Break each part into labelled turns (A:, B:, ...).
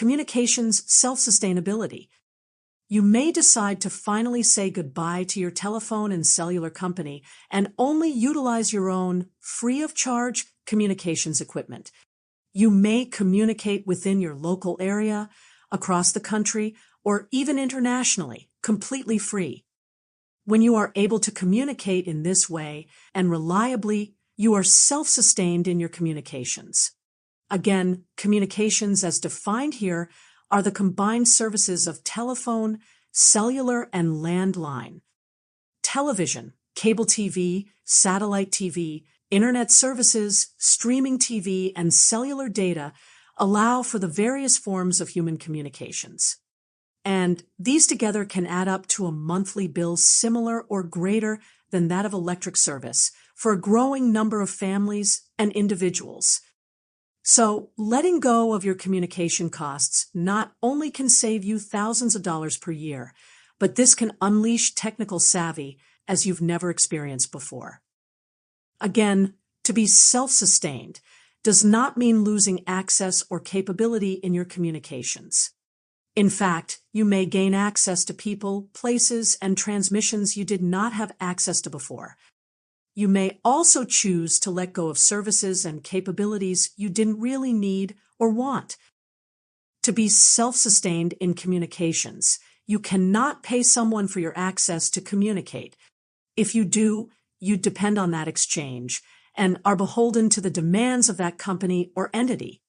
A: communications self-sustainability. You may decide to finally say goodbye to your telephone and cellular company and only utilize your own free-of-charge communications equipment. You may communicate within your local area, across the country, or even internationally, completely free. When you are able to communicate in this way and reliably, you are self-sustained in your communications. Again, communications as defined here are the combined services of telephone, cellular, and landline. Television, cable TV, satellite TV, internet services, streaming TV, and cellular data allow for the various forms of human communications. And these together can add up to a monthly bill similar or greater than that of electric service for a growing number of families and individuals. So, letting go of your communication costs not only can save you thousands of dollars per year, but this can unleash technical savvy as you've never experienced before. Again, to be self-sustained does not mean losing access or capability in your communications. In fact, you may gain access to people, places, and transmissions you did not have access to before. You may also choose to let go of services and capabilities you didn't really need or want. To be self-sustained in communications, you cannot pay someone for your access to communicate. If you do, you depend on that exchange and are beholden to the demands of that company or entity.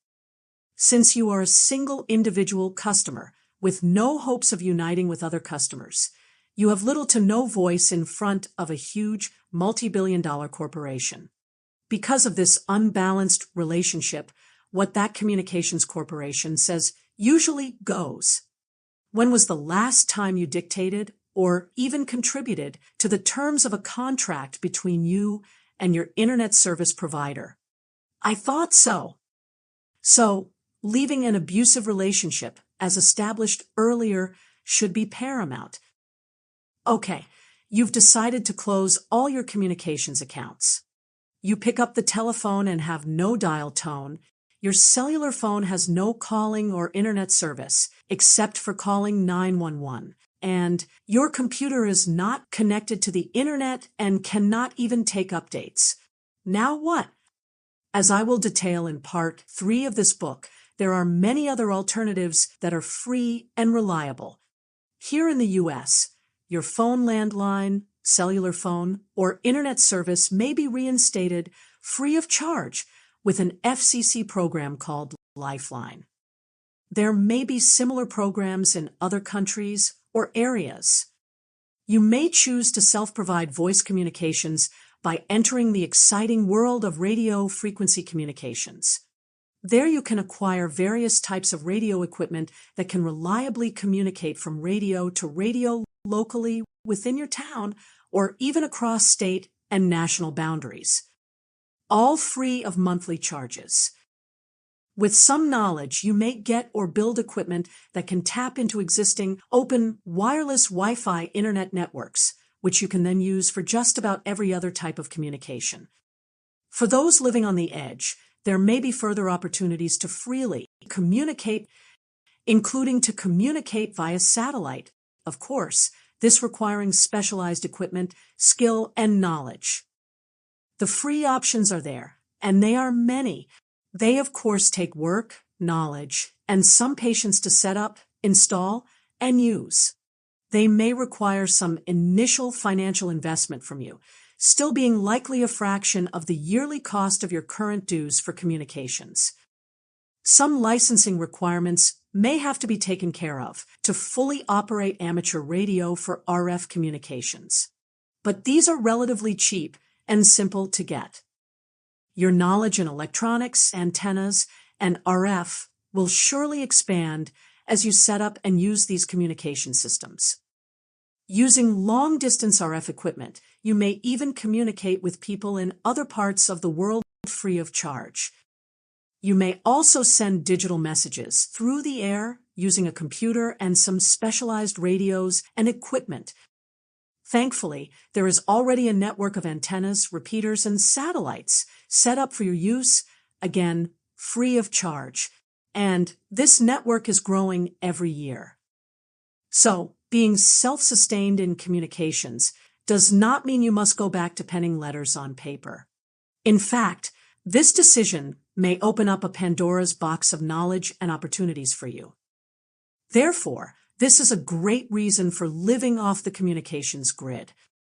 A: Since you are a single individual customer with no hopes of uniting with other customers, you have little to no voice in front of a huge multi-billion-dollar corporation. Because of this unbalanced relationship, what that communications corporation says usually goes. When was the last time you dictated or even contributed to the terms of a contract between you and your internet service provider? I thought so. So, leaving an abusive relationship, as established earlier, should be paramount. Okay, you've decided to close all your communications accounts. You pick up the telephone and have no dial tone. Your cellular phone has no calling or internet service, except for calling 911. And your computer is not connected to the internet and cannot even take updates. Now what? As I will detail in part 3 of this book, there are many other alternatives that are free and reliable. Here in the U.S., your phone landline, cellular phone, or internet service may be reinstated free of charge with an FCC program called Lifeline. There may be similar programs in other countries or areas. You may choose to self-provide voice communications by entering the exciting world of radio frequency communications. There you can acquire various types of radio equipment that can reliably communicate from radio to radio locally within your town or even across state and national boundaries, all free of monthly charges. With some knowledge, you may get or build equipment that can tap into existing open wireless Wi-Fi internet networks, which you can then use for just about every other type of communication. For those living on the edge, there may be further opportunities to freely communicate, including to communicate via satellite, of course, this requiring specialized equipment, skill, and knowledge. The free options are there, and they are many. They, of course, take work, knowledge, and some patience to set up, install, and use. They may require some initial financial investment from you, still being likely a fraction of the yearly cost of your current dues for communications. Some licensing requirements may have to be taken care of to fully operate amateur radio for RF communications. But these are relatively cheap and simple to get. Your knowledge in electronics, antennas, and RF will surely expand as you set up and use these communication systems. Using long-distance RF equipment, you may even communicate with people in other parts of the world free of charge. You may also send digital messages through the air using a computer and some specialized radios and equipment. Thankfully, there is already a network of antennas, repeaters, and satellites set up for your use, again, free of charge. and this network is growing every year. So, being self-sustained in communications does not mean you must go back to penning letters on paper. In fact, this decision may open up a Pandora's box of knowledge and opportunities for you. Therefore, this is a great reason for living off the communications grid,